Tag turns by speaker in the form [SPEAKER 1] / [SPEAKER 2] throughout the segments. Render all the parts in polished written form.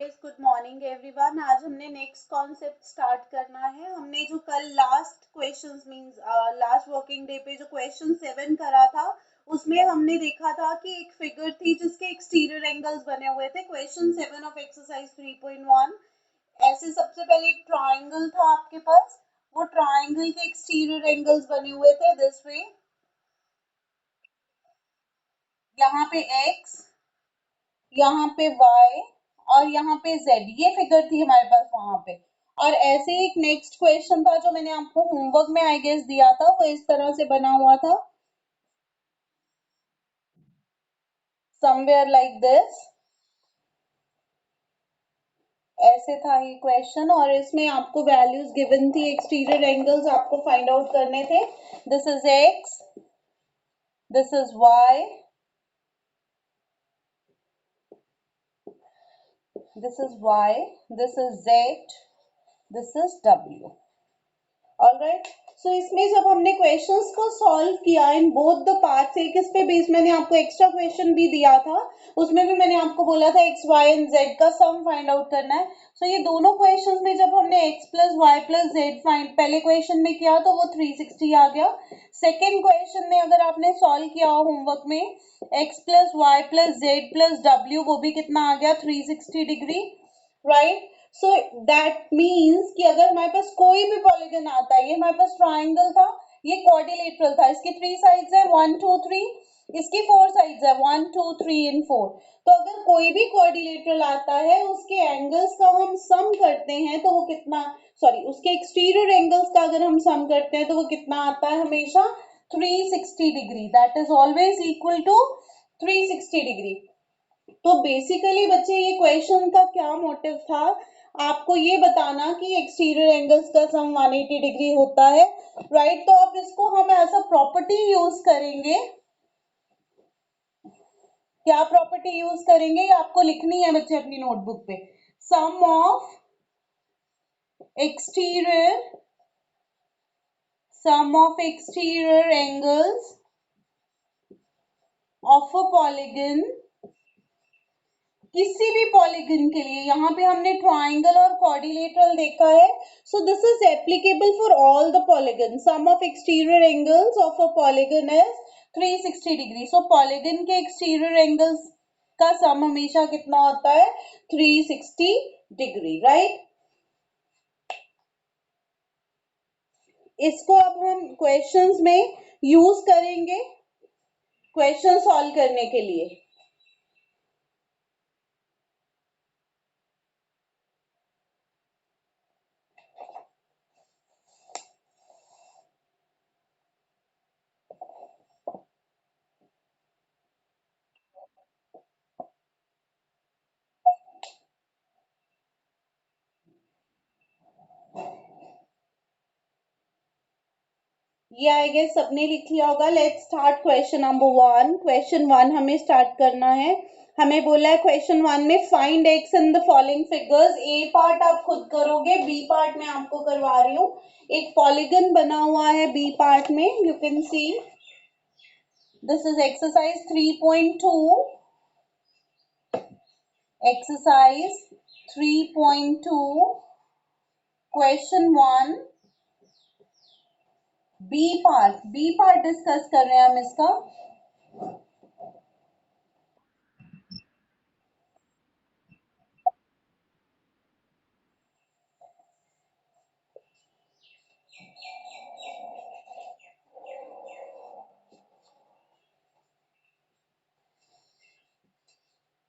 [SPEAKER 1] Good morning everyone. आज हमने next concept start करना है। हमने जो कल last questions means last working day पे जो क्वेश्चन 7 करा था, उसमें हमने देखा था कि एक फिगर थी जिसके एक्सटीरियर एंगल्स बने हुए थे। Question 7 of exercise 3.1। ऐसे सबसे पहले एक ट्राइंगल था आपके पास, वो ट्राइंगल के एक्सटीरियर एंगल्स बने हुए थे दिस वे। यहाँ पे x, यहाँ पे y और यहाँ पे z, ये फिगर थी हमारे पास वहां पे। और ऐसे ही एक नेक्स्ट क्वेश्चन था जो मैंने आपको होमवर्क में आई गेस दिया था, वो इस तरह से बना हुआ था, समवेयर लाइक दिस। ऐसे था ये क्वेश्चन और इसमें आपको वैल्यूज गिवन थी, एक्सटीरियर एंगल्स आपको फाइंड आउट करने थे। This is x, this is y, this is y, this is z, this is w. Alright, so इसमें जब हमने क्वेश्चंस को सॉल्व किया इन बोथ द पार्ट्स, एक इस पे बेस मैंने आपको एक्स्ट्रा क्वेश्चन भी दिया था, उसमें भी मैंने आपको बोला था एक्स वाई एंड जेड का सम फाइंड आउट करना है। सो ये दोनों क्वेश्चंस में जब हमने X plus Y plus Z find पहले क्वेश्चन में किया तो वो 360 आ गया। सेकेंड क्वेश्चन में अगर आपने सॉल्व किया हो होमवर्क में, X plus Y plus Z plus W, वो भी कितना आ गया 360 degree, right. So that means कि अगर हमारे पास कोई भी पॉलीगन आता है, ये हमारे पास ट्राइंगल था, ये क्वाड्रिलेटरल था, इसकी 3 साइड्स है 1 2 3, इसकी 4 साइड्स है 1 2 3 एंड 4। तो अगर कोई भी क्वाड्रिलेटरल आता है, उसके एंगल्स का हम सम करते हैं तो वो कितना, सॉरी उसके एक्सटीरियर एंगल्स का अगर हम सम करते हैं तो वो कितना आता है, हमेशा 360 degree. That is always equal to 360 degree. तो बेसिकली बच्चे ये क्वेश्चन का क्या मोटिव था, आपको ये बताना कि एक्सटीरियर एंगल्स का सम 180 डिग्री होता है, राइट। तो अब इसको हम ऐसा प्रॉपर्टी यूज करेंगे, क्या प्रॉपर्टी यूज करेंगे ये आपको लिखनी है बच्चे अपनी नोटबुक पे। Sum of exterior, sum of exterior angles of a polygon, किसी भी पॉलीगन के लिए, यहाँ पे हमने ट्राइंगल और क्वाड्रिलेटरल देखा है, so this is applicable for all the polygon. Sum of exterior angles of a polygon is 360 degree. So polygon के एक्सटीरियर एंगल्स का सम हमेशा कितना होता है, 360 डिग्री, राइट। इसको अब हम क्वेश्चंस में यूज करेंगे क्वेश्चन सॉल्व करने के लिए। ये आई गेस सबने लिख लिया होगा। Let's start question number 1। Question 1 हमें स्टार्ट करना है। हमें बोला है क्वेश्चन 1 में find x in the following figures. A part आप खुद करोगे, बी पार्ट मैं आपको करवा रही हूँ। एक पॉलीगन बना हुआ है बी पार्ट में, you can see this is exercise 3.2, exercise 3.2 question 1 B part discuss कर रहे हैं हम इसका।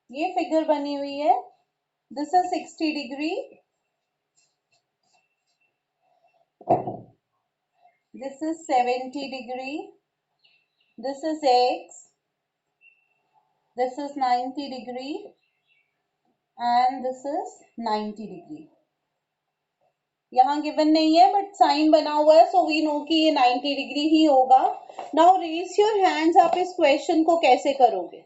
[SPEAKER 1] ये फिगर बनी हुई है, this is 60 degree, this is 70 degree, this is x, this is 90 degree and this is 90 degree। यहाँ गिवन नहीं है बट साइन बना हुआ है, सो वी नो कि ये 90 डिग्री ही होगा। नाउ रेज योर हैंड्स, आप इस क्वेश्चन को कैसे करोगे,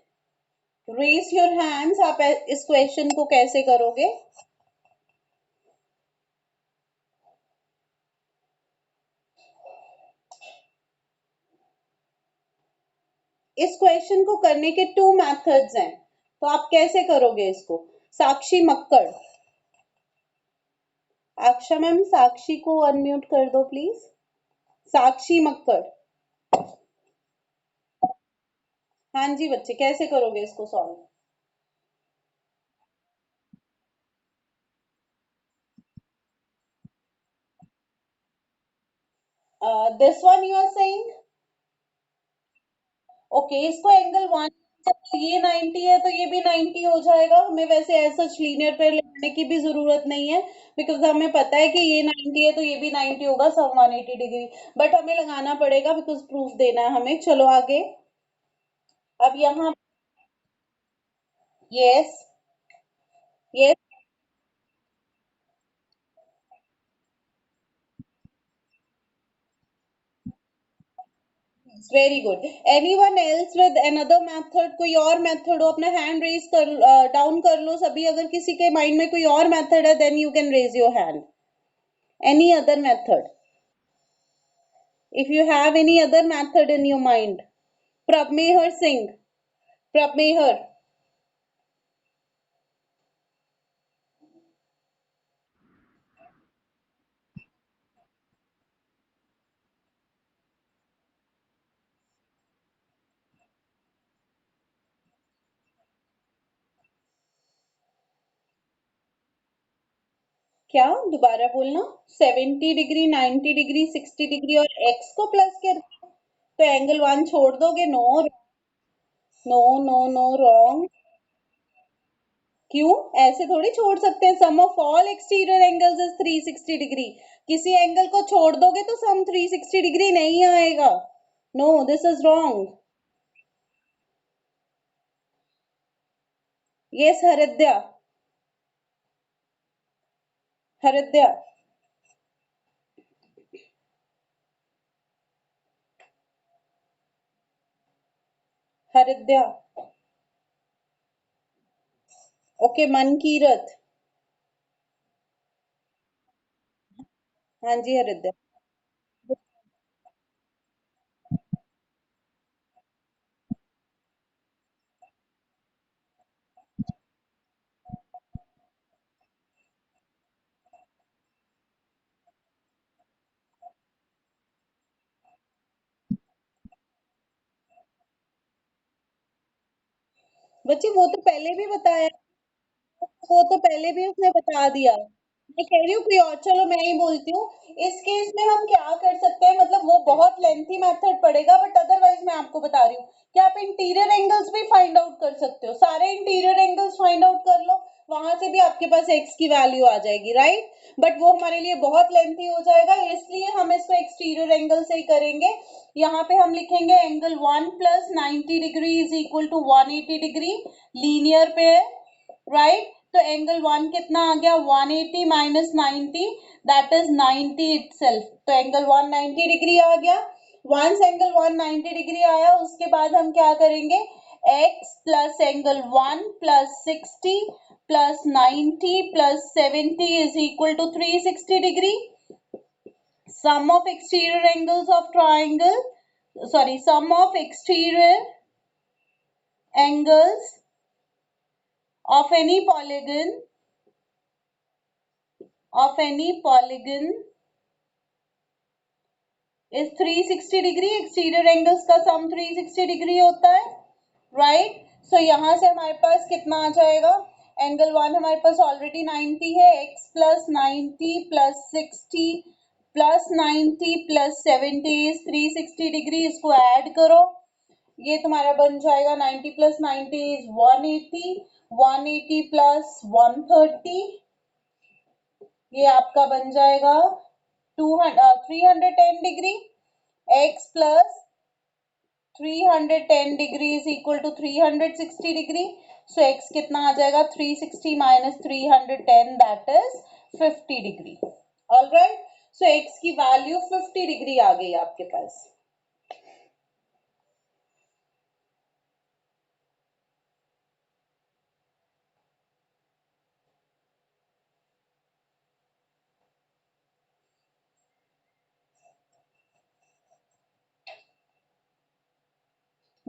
[SPEAKER 1] रेज योर हैंड्स, आप इस क्वेश्चन को कैसे करोगे। इस क्वेश्चन को करने के 2 मेथड्स हैं, तो आप कैसे करोगे इसको। साक्षी मक्कड़। अक्षा मैम, साक्षी को अनम्यूट कर दो प्लीज। साक्षी मक्कड़। हाँ जी बच्चे, कैसे करोगे इसको solve? This one you are saying. Okay, इसको एंगल वन, ये 90 है तो ये भी 90 हो जाएगा। हमें वैसे ऐसा लीनियर पेयर लगाने की भी जरूरत नहीं है, बिकॉज हमें पता है कि ये 90 है तो ये भी 90 होगा, सब 180 डिग्री। बट हमें लगाना पड़ेगा बिकॉज प्रूफ देना है हमें। चलो आगे। अब यहाँ, yes yes, very good. Anyone else with another method? कोई और मेथड हो? अपना हैंड रेज कर, डाउन कर लो सभी। अगर किसी के माइंड में कोई और मेथड है then you can raise your hand. Any other method? If you have any other method in your mind. Prabmehar Singh. Prabmehar. क्या दोबारा बोलना? 70 डिग्री, 90 डिग्री, 60 डिग्री और एक्स को प्लस कर, तो एंगल वन छोड़ दोगे? No no no no, wrong. क्यों? ऐसे थोड़ी छोड़ सकते हैं। Sum of all exterior angles is 360 degree. किसी एंगल को छोड़ दोगे तो सम 360 डिग्री नहीं आएगा। No, this is wrong. Yes Haridya. Haridya. Haridya. Okay, मन की रथ। हाँ जी हरिद्या। बच्चे वो तो पहले भी बताया, वो तो पहले भी उसने बता दिया। मैं कह रही हूँ कोई और, चलो मैं ही बोलती हूँ। इस केस में हम क्या कर सकते हैं, मतलब वो बहुत लेंथी मेथड पड़ेगा, बट अदरवाइज मैं आपको बता रही हूँ कि आप इंटीरियर एंगल्स भी फाइंड आउट कर सकते हो। सारे इंटीरियर एंगल्स फाइंड आउट कर लो, वहां से भी आपके पास एक्स की वैल्यू आ जाएगी, राइट? बट वो हमारे लिए बहुत लेंथी हो जाएगा, इसलिए हम इसको एक्सटीरियर एंगल से ही करेंगे। यहाँ पे हम लिखेंगे angle one plus 90 degree is equal to 180 degree, linear पे, राइट? तो एंगल वन कितना आ गया? 180 माइनस 90, दैट इज 90 इटसेल्फ। तो एंगल वन 90 डिग्री आ गया। वंस एंगल वन 90 डिग्री आया, उसके बाद हम क्या करेंगे? x plus angle one plus 60 plus 90 plus 70 is equal to 360 degree. Sum of exterior angles of triangle, sorry, sum of exterior angles of any polygon, of any polygon is 360 degree. Exterior angles का सम 360 degree होता है, right? सो यहाँ से हमारे पास कितना आ जाएगा? Angle one हमारे पास ऑलरेडी 90 है, x plus 90 plus 60 plus 90 plus 70 is 360 degree. इसको ऐड करो, ये तुम्हारा बन जाएगा 90 प्लस 90 इज 180, 180 प्लस 130, ये आपका बन जाएगा 310 degree. x plus 310 degree is equal to 360 degree. So x कितना आ जाएगा? 360 minus 310, that is 50 degree. All right, so x की वैल्यू 50 डिग्री आ गई आपके पास।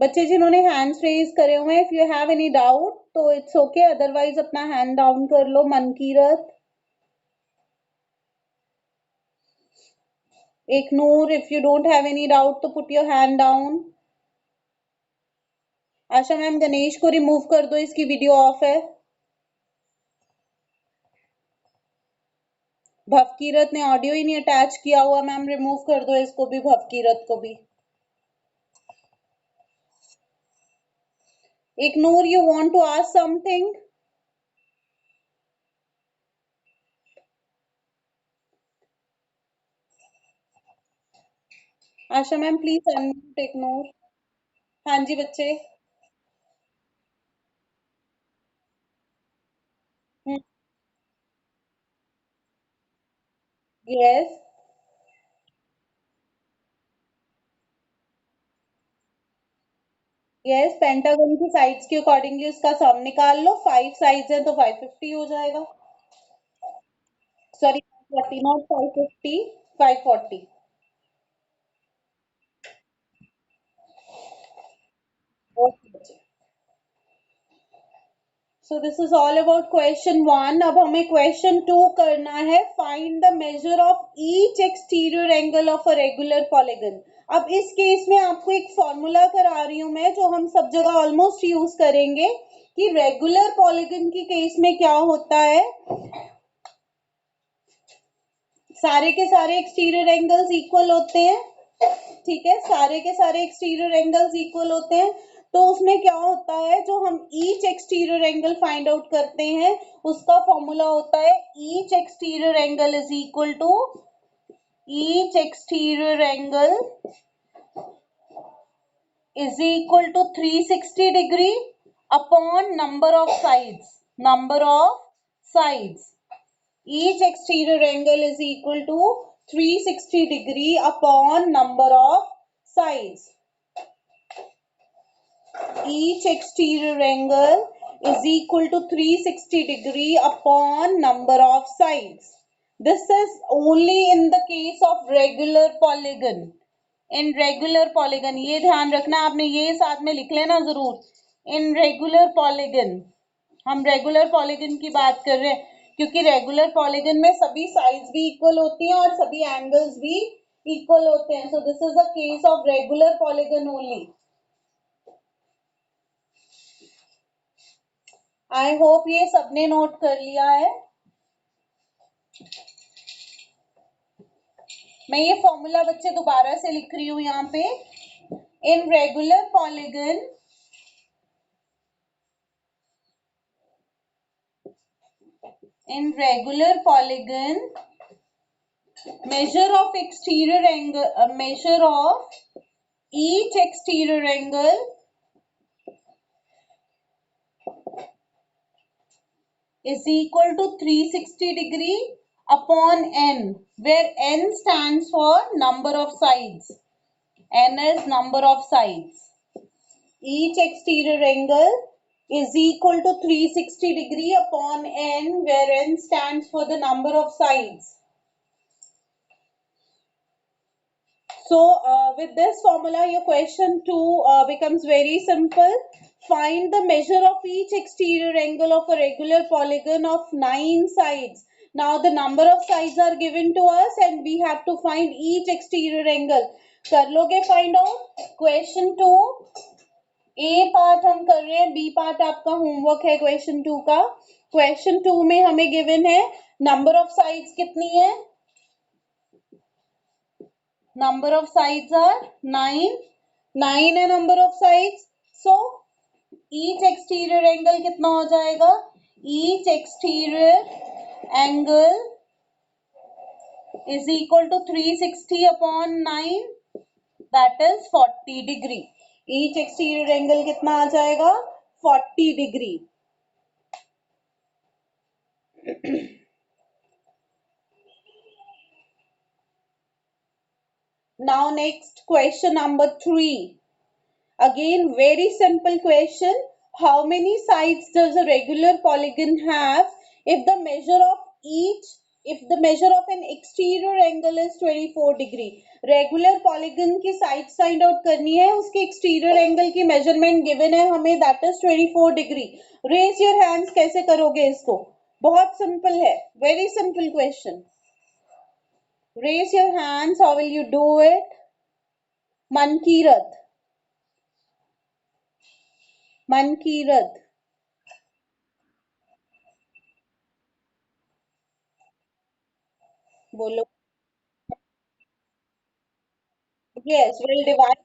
[SPEAKER 1] बच्चे जिन्होंने हैंड्स रेज करे हुए हैं, if you have any doubt तो इट्स ओके, अदरवाइज अपना हैंड डाउन कर लो। Mankirat, Eknoor, if you don't have any doubt तो put your hand down. Asha ma'am Ganesh को रिमूव कर दो, इसकी वीडियो ऑफ है। भवकीरत ने ऑडियो ही नहीं अटैच किया हुआ, मैम रिमूव कर दो इसको भी, भवकीरत को भी। Eknoor, you want to ask something? Asha ma'am please unmute Eknoor. हाँ जी बच्चे। यस यस, पेंटागन की साइड्स के अकॉर्डिंगली उसका सम निकाल लो। 5 साइड्स हैं तो 550 हो जाएगा। Sorry 540, not 550, 540। ओके बच्चे, सो this is all about question 1। अब हमें क्वेश्चन 2 करना है। Find the measure of each exterior angle of a regular polygon. अब इस केस में आपको एक फॉर्मूला करा रही हूं मैं, जो हम सब जगह ऑलमोस्ट यूज करेंगे कि रेगुलर पॉलीगन की केस में क्या होता है, सारे के सारे एक्सटीरियर एंगल्स इक्वल होते हैं। ठीक है, सारे के सारे एक्सटीरियर एंगल्स इक्वल होते हैं। तो उसमें क्या होता है, जो हम each exterior angle find out करते हैं उसका फॉर्मूला होता है each exterior angle is equal to each exterior angle is equal to 360 degree upon number of sides. Number of sides, each exterior angle is equal to 360 degree upon number of sides. Each exterior angle is equal to 360 degree upon number of sides. This is only in the case of regular polygon. In regular polygon, ये ध्यान रखना, आपने ये साथ में लिख लेना जरूर। In regular polygon, हम रेगुलर पॉलीगन की बात कर रहे हैं, क्योंकि रेगुलर पॉलीगन में सभी साइड्स भी इक्वल होती हैं और सभी एंगल्स भी इक्वल होते हैं। सो this is a case of regular polygon only. I hope ये सबने नोट कर लिया है। मैं ये फॉर्मूला बच्चे दोबारा से लिख रही हूं यहाँ पे। In regular polygon, in regular polygon, measure of exterior angle, measure of each exterior angle is equal to 360 degree upon n, where n stands for number of sides. N is number of sides. Each exterior angle is equal to 360 degree upon n, where n stands for the number of sides. So with this formula, your question 2 becomes very simple. Find the measure of each exterior angle of a regular polygon of 9 sides. Now the number of sides are given to us and we have to find each exterior angle. कर लोगे find out? Question 2 A part हम कर रहे हैं, B part आपका homework है question 2 का। Question 2 में हमें गिवन है नंबर ऑफ साइड्स कितनी है, number of sides are 9, 9 है number of sides. So each exterior angle कितना हो जाएगा, each exterior angle is equal to 360 upon 9, that is 40 degree. Each exterior angle कितना आ जाएगा, 40 degree. Now next question number 3. Again very simple question. How many sides does a regular polygon have if the measure of each if the measure of an exterior angle is 24 degree, regular polygon की sides find out करनी है, उसके exterior angle की measurement given है हमें, that is 24 degree. Raise your hands, कैसे करोगे इसको? बहुत simple है, very simple question. Raise your hands, how will you do it? Mankirat, Mankirat, बोलो. Yes, we'll divide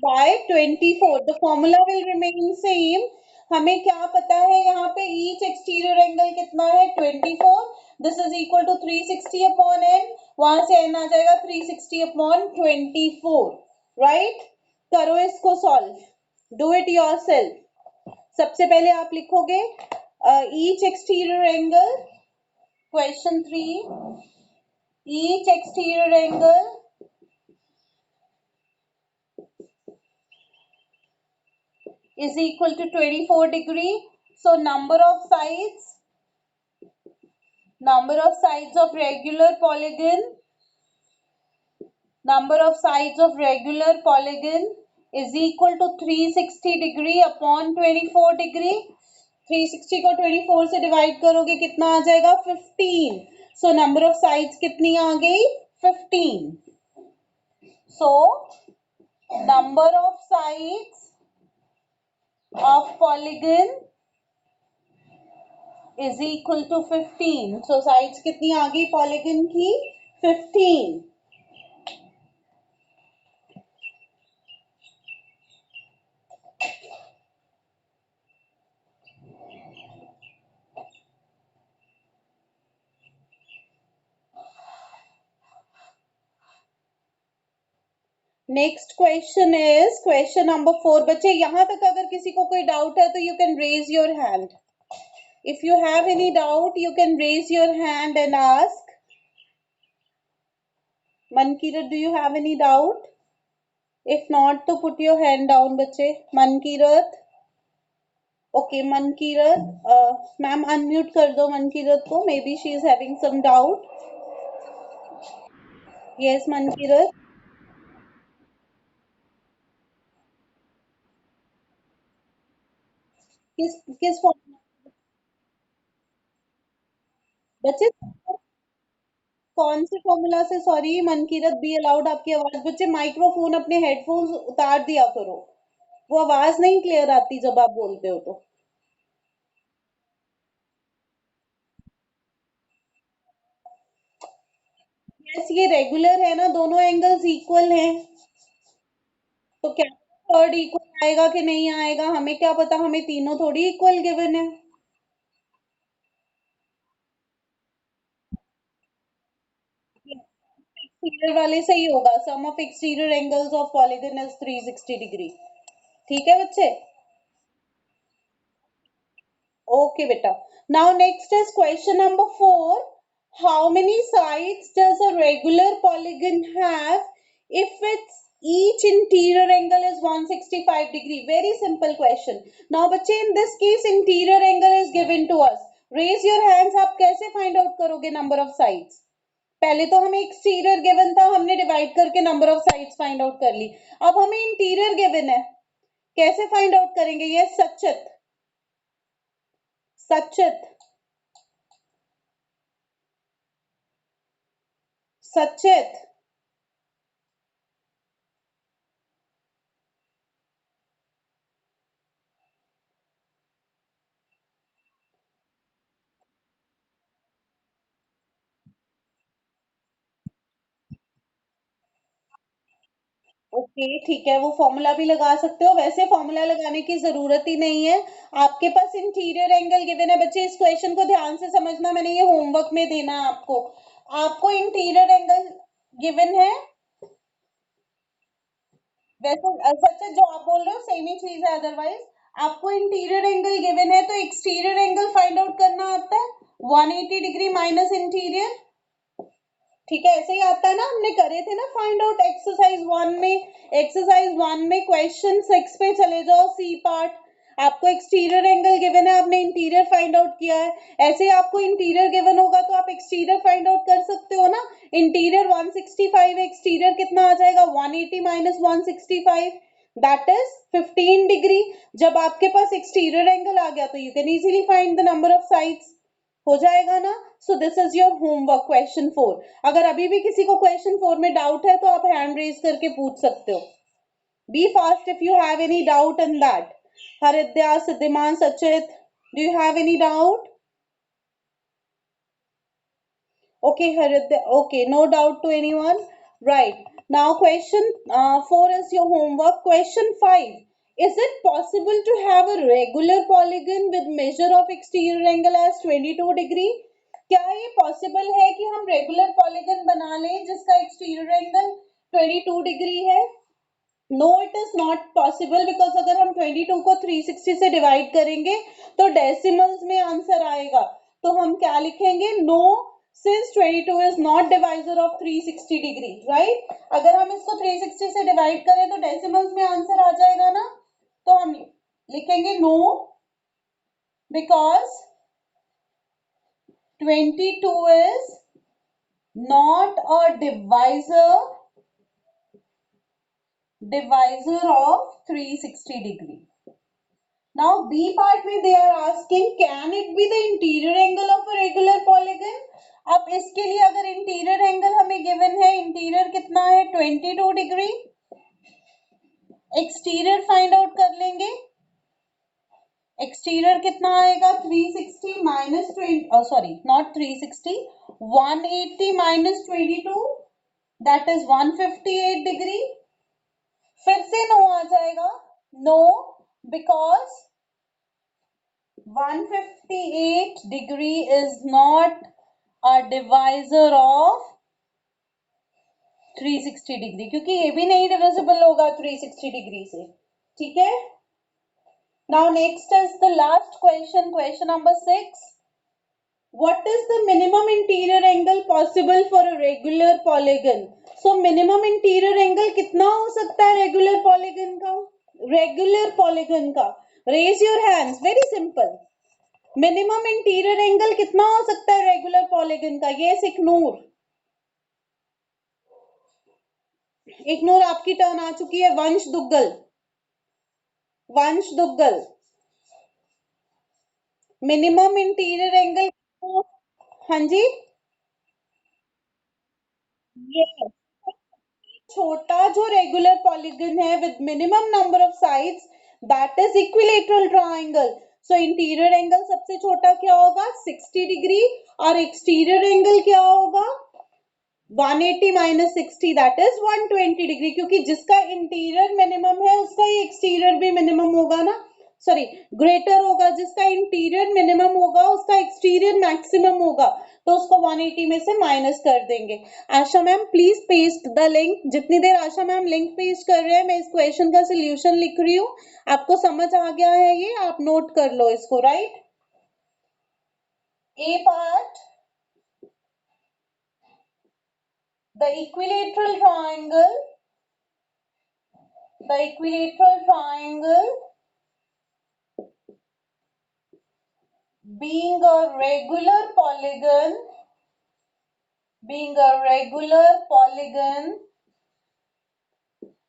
[SPEAKER 1] by 24. The formula will remain same. हमें क्या पता है यहाँ पे each exterior angle कितना है 24. This is equal to 360 upon n. वहां से n आ जाएगा 360 upon 24. Right? करो इसको solve. Do it yourself. सबसे पहले आप लिखोगे each exterior angle. Question 3. Each exterior angle is equal to 24 degree. So number of sides of regular polygon, is equal to 360 degree upon 24 degree. 360 को 24 से divide करोगे कितना आ जाएगा 15. So number of sides कितनी आ गई 15. So number of sides of polygon is equal to 15. So sides कितनी आ गई polygon की 15. Next question is question number 4. बच्चे यहां तक अगर किसी को कोई डाउट है तो you can raise your hand. If you have any doubt you can raise your hand and ask. Mankirat, do you have any doubt? If not तो पुट योर हैंड डाउन बच्चे. Mankirat, okay Mankirat, ma'am unmute कर दो मनकीरत को, maybe she is having some doubt. Yes Mankirat. किस किस बच्चे कौन से फॉर्मूला से? सॉरी मनकीरत, बी अलाउड आपकी आवाज. बच्चे माइक्रोफोन अपने हेडफोन्स उतार दिया करो, वो आवाज नहीं क्लियर आती जब आप बोलते हो तो. यस, ये रेगुलर है ना, दोनों एंगल्स इक्वल हैं. तो क्या थर्ड इक्वल आएगा कि नहीं आएगा हमें क्या पता, हमें तीनों थोड़ी इक्वल गिवन है. एक्सटीरियर वाले से ही होगा. Sum of exterior angles of polygon is 360 degree. ठीक है बच्चे. Okay, beta. Now next is question number 4. How many sides does a regular polygon have if its each interior angle is 165 degree? Very simple question. Now बच्चे, in this case interior angle is given to us. Raise your hands. आप कैसे find out करोगे number of sides? पहले तो हमें exterior given था, हमने divide करके number of sides find out कर ली. अब हमें इंटीरियर गिवन है, कैसे फाइंड आउट करेंगे? ये सचित, सचित, सचित. ओके ठीक है, वो फॉर्मूला भी लगा सकते हो. वैसे फॉर्मूला लगाने की जरूरत ही नहीं है, आपके पास इंटीरियर एंगल गिवन है. बच्चे इस क्वेश्चन को ध्यान से समझना, मैंने ये होमवर्क में देना है आपको. आपको इंटीरियर एंगल गिवन है. वैसे सच है जो आप बोल रहे हो, सेम ही चीज है. अदरवाइज आपको इंटीरियर एंगल गिवन है तो एक्सटीरियर एंगल फाइंड आउट करना आता है. 180 डिग्री माइनस इंटीरियर. ठीक है, ऐसे ही आता है ना, हमने करे थे ना फाइंड आउट एक्सरसाइज 1 में. एक्सरसाइज 1 में क्वेश्चन 6 पे चले जाओ, सी पार्ट. आपको एक्सटीरियर एंगल गिवन है, आपने इंटीरियर फाइंड आउट किया है, ऐसे आपको इंटीरियर गिवन होगा तो आप एक्सटीरियर फाइंड आउट कर सकते हो ना। इंटीरियर 165 है, एक्सटीरियर कितना आ जाएगा 180 माइनस 165, दैट इज 15 डिग्री। जब आपके पास एक्सटीरियर एंगल आ गया तो you can easily find the number of sides, हो जाएगा ना। सो this is your homework question 4। अगर अभी भी किसी को क्वेश्चन 4 में डाउट है तो आप हैंड रेज करके पूछ सकते हो। Be fast if you have any doubt in that. Haridya, Siddhiman, Sachit, do you have any doubt? Okay, Haridya, okay, no doubt to anyone. Right. Now question 4 is your homework. Question 5. Is it possible to have a regular polygon with measure of exterior angle as 22 degree? क्या ये possible है कि हम regular polygon बना लें जिसका exterior angle 22 degree है? No it is not possible, because अगर हम 22 को 360 से डिवाइड करेंगे तो डेसिमल्स में आंसर आएगा, तो हम क्या लिखेंगे, no since 22 is not divisor of 360 degree, right. अगर हम इसको 360 से डिवाइड करें तो डेसिमल्स में आंसर आ जाएगा ना, तो हम लिखेंगे no because 22 is not a divisor of 360 degree. Now B part में they are asking can it be the interior angle of a regular polygon? अब इसके लिए अगर इंटीरियर एंगल हमें गिवन है, इंटीरियर कितना है 22 डिग्री, एक्सटीरियर फाइंड आउट कर लेंगे, एक्सटीरियर कितना आएगा 360 minus 20 sorry not 360 180 minus 22 that is 158 degree. फिर से नो आ जाएगा, no because 158 degree is not a divisor of 360 degree, क्योंकि ये भी नहीं डिविजिबल होगा 360 डिग्री से, ठीक है। Now next is the last question, question number 6। What is the minimum interior angle possible for a regular polygon? So minimum interior angle कितना हो सकता है रेगुलर पॉलीगन का, रेगुलर पॉलीगन का, raise your hands, very simple. Minimum interior angle कितना हो सकता है रेगुलर पॉलीगन का, ये इग्नोर, इग्नोर आपकी टर्न आ चुकी है। वंश दुग्गल, वंश दुग्गल, मिनिमम इंटीरियर एंगल, हाँ जी, ये छोटा जो रेगुलर पॉलीगन है with minimum number of sides that is equilateral triangle. So interior angle सबसे छोटा क्या होगा 60 डिग्री और एक्सटीरियर एंगल क्या होगा 180 माइनस 60 दैट इज 120 डिग्री, क्योंकि जिसका इंटीरियर मिनिमम है उसका ही एक्सटीरियर भी मिनिमम होगा ना, सॉरी ग्रेटर होगा, जिसका इंटीरियर मिनिमम होगा उसका एक्सटीरियर मैक्सिमम होगा, तो उसको 180 में से माइनस कर देंगे। Asha ma'am please paste the link, जितनी देर आशा मैम लिंक पेस्ट कर रहे हैं मैं इस क्वेश्चन का सोल्यूशन लिख रही हूँ, आपको समझ आ गया है ये, आप नोट कर लो इसको, right. A part, the equilateral triangle, the equilateral triangle being a regular polygon, being a regular polygon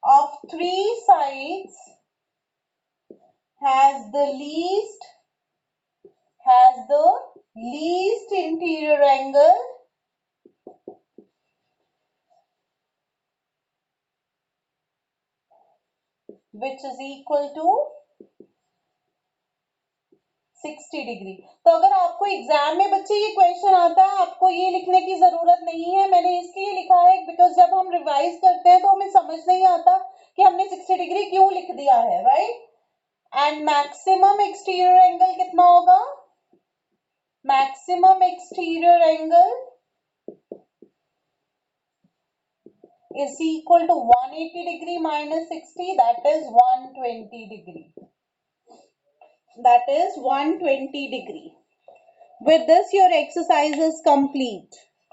[SPEAKER 1] of three sides has the least interior angle which is equal to 60 degree. तो अगर आपको exam में बच्चे ये question आता है आपको ये लिखने की जरूरत नहीं है, मैंने इसलिए लिखा है बिकॉज जब हम रिवाइज करते हैं तो हमें समझ नहीं आता कि हमने 60 डिग्री क्यों लिख दिया है, right. And maximum exterior angle कितना होगा, maximum exterior angle is equal to 180 degree minus 60 that is 120 degree, that is 120 degree. With this your exercise is complete.